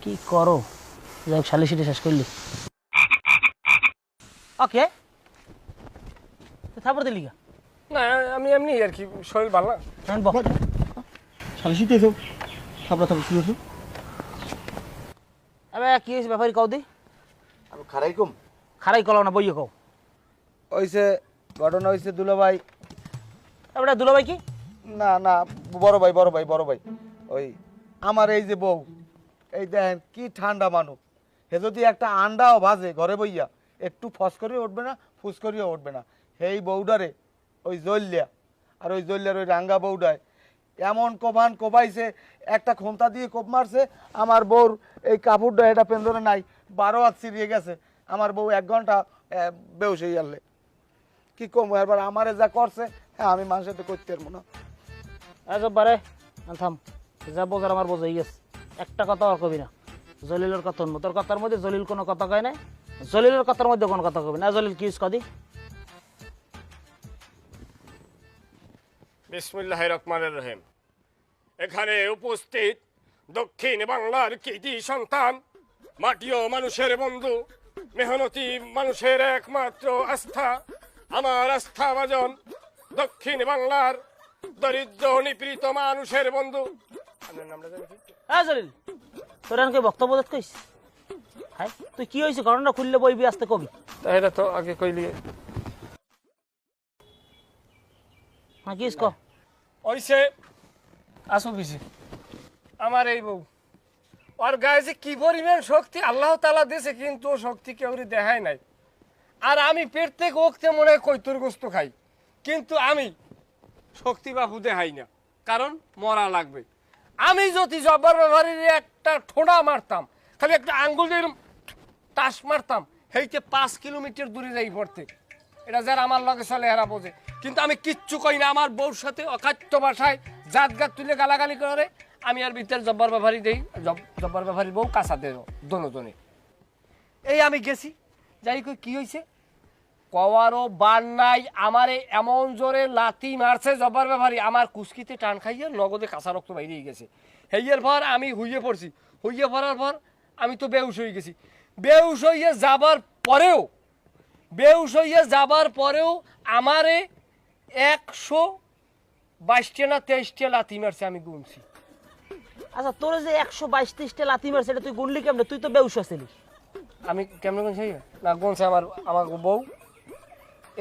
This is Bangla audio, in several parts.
কি করো? যাই হোক সালিশিটি শেষ করলি। ওকে, তারপর দিলি গা? না আমি এমনি আর কি, শরীর ভালো না। সালিশিতে এসো, থাপড়া থাপড়া শুরু হতো। এবার কি হয়েছে ব্যাপারী কও দি? আমি খারাই কম খারাই কলাও না, বইয়ে কও। হইছে, ঘটনা হইছে দুলাভাই। এবার দুলাভাই কি? না না, বড় ভাই বড় ভাই বড় ভাই। ওই আমার এই যে বউ, এই দেখেন কি ঠান্ডা মানুষ। হে যদি একটা আন্ডাও ভাজে ঘরে বইয়া, একটু ফস করিও উঠবে না, ফুস করিও উঠবে না। এই বউডারে ওই জল্লিয়া, আর ওই জল্লিয়ার ওই রাঙ্গা বউডায় এমন কোবান কোবাইছে, একটা খোমতা দিয়ে কোপ মারছে। আমার বউর এই কাপড়টা এটা পেন্দরে নাই, 12 হাত ছিঁড়িয়ে গেছে। আমার বউ 1 ঘন্টা বেউস হয়ে গেলে কি কম। এবার আমারে যা করছে, হ্যাঁ আমি মানুষের তো করতে পারবো না। বারে থাম, যা বোঝার আমার বোঝাই গেছে। একটা কথা আর কবি না। জলিলের কথা শুনবো, তোর কথার মধ্যে জলিল কোনো কথা কয় নাই, জলিলের কথার মধ্যে কোনো কথা কবি না। জলিল কি কদি? বিসমিল্লাহির রহমানির রহিম। এখানে উপস্থিত দক্ষিণ বাংলার কৃতি সন্তান, মাটি ও মানুষের বন্ধু, মেহনতি মানুষের একমাত্র আস্থা, আমার আস্থা ভাজন দক্ষিণ বাংলার দরিদ্র নিপীড়িত মানুষের বন্ধু। আপনার নামটা জানেন কি? হ্যাঁ জলিল, তোর এনকে বক্তব্য দিতে কইস? হ্যাঁ, তুই কি হয়েছে ঘটনা খুললে বইবি, আসতে কবি। তা এটা তো আগে কইলি। হ্যাঁ কিস কো? ওইসে আসো বেশি আমার এই বউ, ওর গায়ে যে কি পরিমাণ শক্তি আল্লাহ তাআলা দিয়েছে, কিন্তু ও শক্তি কেউ দেখায় নাই। আর আমি পেট থেকে ওখতে মনে হয় কৈতুর গোস্ত খাই, কিন্তু আমি শক্তি বাপু দেখাই না, কারণ মরা লাগবে। আমি যদি জব্বার ব্যবহারের একটা ঠোঁড়া মারতাম, খালি একটা আঙ্গুল দিয়ে টাস মারতাম, হেইতে 5 কিলোমিটার দূরে যাই পড়তে। এটা যারা আমার লগে চলে এরা বোঝে, কিন্তু আমি কিচ্ছু কই না। আমার বউর সাথে অকাট্য ভাষায় জাত গাত তুলে গালাগালি করে, আমি আর ভিতরে জব্বার ব্যবহারী দেই, জব্বার ব্যবহারীর বউ কাঁচা দেয় দোনোজনে। এই আমি গেছি, যাই কই কি হয়েছে কওয়ারও বার নাই। আমারে এমন জোরে লাথি মারছে জব্বার ব্যবহারী, আমার কুস্কিতে টান খাইয়ে নগদে কাঁচা রক্ত বাইরে গেছে। হেইয়ের পর আমি হুইয়ে পড়ছি, হুইয়ে পড়ার পর আমি তো বেউস হয়ে গেছি। বেউস হইয়ে যাবার পরেও আমারে 122টা না 23টা লাথি মারছে, আমি গুনছি। আচ্ছা, তোর যে 122-23টা লাথি মারছে, এটা তুই গুনলি কেমনে? তুই তো বেউস ছিলি। আমি কেমন গুনছি না, গুনছে আমার বউ,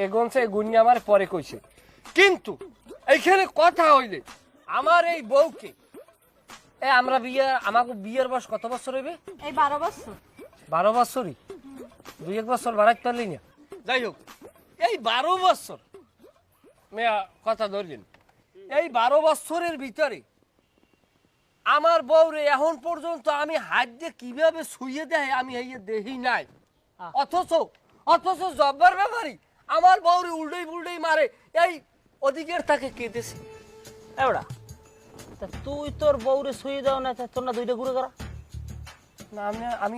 এ গুনছে, গুনি আমার পরে কইছে। কিন্তু এইখানে কথা হইলে আমার এই বউকে, আমরা আমাকে বিয়ের বয়স কত বছর হইবে? এই 12 বছর। 12 বছরই, 2-1 বছর বাড়াইতে পারলি না। যাই হোক, এই 12 বছর মেয়া কথা ধরলেন, এই 12 বছরের ভিতরে আমার বউরে এখন পর্যন্ত আমি হাত দিয়ে কিভাবে শুয়ে দেয় আমি এই দেখি নাই। অথচ জব্বার ব্যাপারী আমার বউরে উল্টেই মারে। এই ওদিকের তাকে কেঁদেছে। এবড়া, তা তুই তোর বউরে শুয়ে দাও না, তোর না 2টা ঘুরে করা? না আমি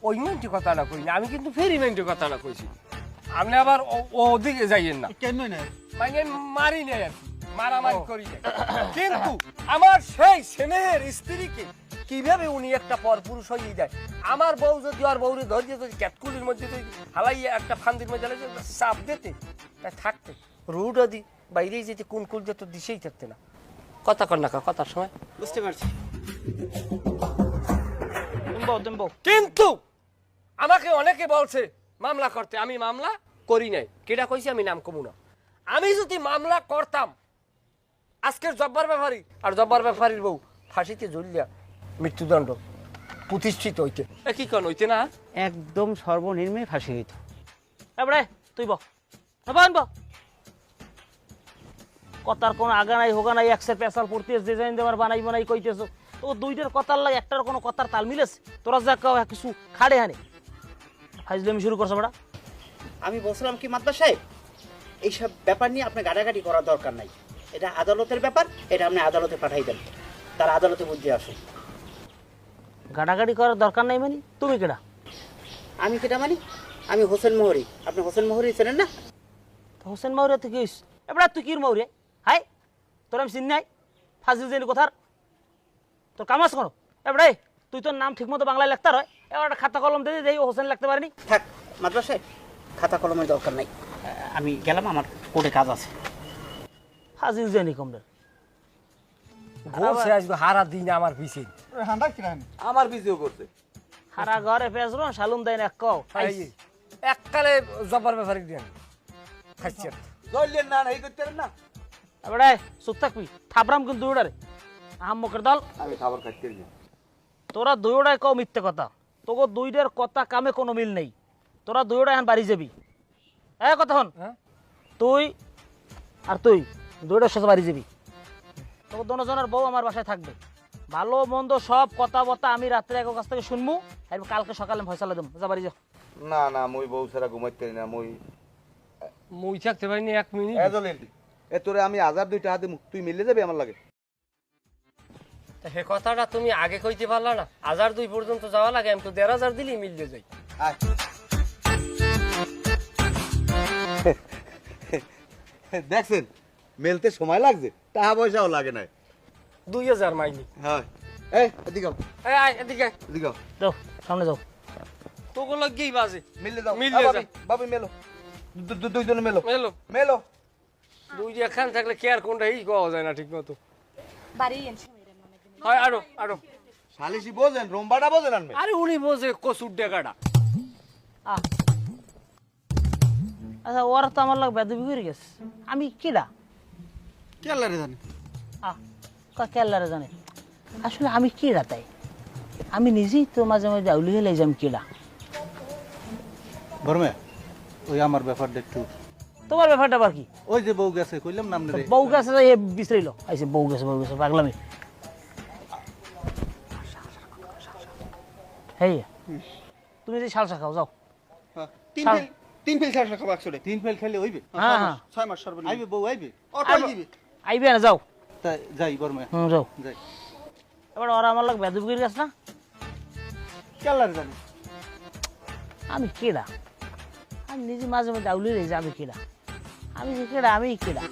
ওই মিনিটের কথাটা কই না, আমি কিন্তু ফেরি মিনিটের কথাটা কইছি। আপনি আবার ওদিকে যাইয়েন না। কেন না মানে মারি নেই আর কি, মারামারি করি নাই। কিন্তু আমার সেই স্নেহের স্ত্রীকে কিভাবে উনি একটা পরপুরুষ হয়ে যায়। আমার বউ যদি আর বউরে ধরিয়ে যদি ক্যাটকুলির মধ্যে যদি হালাইয়া একটা ফান্দির মধ্যে চাপ দিতে থাকতে, রুড আদি বাইরেই যেতে কোন কুল যেত দিশেই থাকতে না। কথা কর না কথার সময় বুঝতে পারছি। কিন্তু আমাকে অনেকে বলছে মামলা করতে, আমি মামলা করি নাই। কেডা কইছে আমি নাম কমু না। আমি যদি মামলা করতাম, আজকের জব্বার ব্যাপারী আর জব্বার ব্যাপারীর বউ ফাঁসিতে ঝুলিয়া মৃত্যুদণ্ড প্রতিষ্ঠিত হইতে, কি কোন হইতে না? একদম সর্বনিম্নে ফাঁসি হইত। এবড়ে তুই বক বক, কথার কোনো আগা নাই হোগা নাই, একসের পেশাল পড়তে ডিজাইন দেওয়ার বানাই কইতেছ। তো 2টার কথার লাগে একটার কোনো কথার তাল মিলেছে? তোরা যা কিছু খাড়ে হানে ফাইজলামি শুরু করছো বেটা। আমি বলছিলাম কি মাতবার সাহেব, এইসব ব্যাপার নিয়ে আপনি গাড়াগাড়ি করার দরকার নাই। এটা আদালতের ব্যাপার, এটা আপনি আদালতে পাঠাই দেন, তার আদালতে বুঝিয়ে আসুন। গাড়াগাড়ি করার দরকার নাই মানে? তুমি কেডা? আমি কেটা মানি? আমি হোসেন মোহরি। আপনি হোসেন মোহরি চেনেন না? হোসেন মাউরিয়া তুই কি এবার? তুই কির মাউরিয়া? হাই, তোর আমি চিনি নাই। ফাজিল জেনি কথার তোর কাম আছে কোনো? এবারে তুই তোর নাম ঠিক মতো বাংলায় লিখতে হয়, এবার একটা খাতা কলম দিয়ে দেই হোসেন লিখতে পারিনি। থাক মাদ্রাস সাহেব, খাতা কলমের দরকার নাই, আমি গেলাম, আমার কোর্টে কাজ আছে। হাজির জানি কমদের ঘুরছে আসবে হারা দিন আমার পিছে। আমার ভিডিও করছে। সারা ঘরে পেঁচরো শালুম দেয় না কও এককালে জব্বার ব্যাপারে দেন খাইছে। জলিলের না এই করতে পারেন না। এবারে চুপ থাকবি, থাপরাম কিন্তু দুইটারে আহাম্মকের দল। আমি খাবার খাইতে না। তোরা দুইটাই কও মিথ্যে কথা, তোকে দুইটার কথা কামে কোনো মিল নেই। তোরা দুইটা এখন বাড়ি যাবি। কথা হন, হ্যাঁ তুই আর তুই দুইটার সাথে বাড়ি যাবি। তোকে দুজনের বউ আমার বাসায় থাকবে। ভালো মন্দ সব কথা বতা আমি রাত্রে এক কাছ থেকে শুনবো, এরপর কালকে সকালে ফয়সালা দেবো। যা বাড়ি যা। না না মই বউ ছাড়া ঘুমাইতে পারি না। মুই থাকতে পারিনি 1 মিনিট। এ জলিল, এ তোরে আমি 1000 টাকা দিমু, তুই মিলে যাবে আমার লাগে। হে কথাটা তুমি আগে কইতে পারলা না? 1002 পর্যন্ত যাওয়া লাগে, আমি তো 1,500 দিলেই মিললে যাই। আয়। দেখছেন মেলতে সময় লাগছে, টাকা পয়সাও লাগে না। 2000 মাইনি। হ্যাঁ এই এদিকে আও, এই আয় এদিকে আয়। এদিকে আও। যাও সামনে যাও। তোকে লগেই বাজে। মিলে যাও। মিলে আ, যাও। বাবি মেলো, দুইজনে মেলো মেলো মেলো। দুই এখান থাকলে কে আর কোনটা এই কওয়া যায় না ঠিক মতো। বাড়ি এনছে মেয়েরা মনে দিন। হয় আরো সালিশি বোঝেন, রোমবাটা বোঝেন আনবে। আরে উনি বোঝে কসুর ডেকাটা। আহ আচ্ছা, ওরা তো আমার লোক বেদবি করে গেছে। আমি কিরা কি আল্লাহ রে জানে। কেল্লারে জানে আসলে আমি কিরা, তাই আমি নিজেই তো মাঝে মাঝে আউলি হলে যাম কিরা। বর্মে ওই আমার ব্যাপারটা একটু, তোমার ব্যাপারটা আবার কি? ওই যে বউ গেছে কইলাম নাম রে, বউ গেছে বিশ্রাইল আইসে, বউ গেছে পাগলামি। হেই তুমি যে শালসা খাও, যাও। তিন ফেল শাসা খাবো একশো 3 ফেল খেলে হইবে? হ্যাঁ হ্যাঁ 6 মাস সর্বনিম্ন। আইবে বউ আইবে? আইবে না, যাও। তাই যাই বর্মে, যাও। যাই। এবার ওরা আমার লোক বেদবি করে গেছে না। কি আল্লাহ রে জানে। আমি কেডা? আমি নিজে মাঝে মাঝে আউলি হয়ে যাবে কিরা। আমি যে কেডা, আমি কেডা।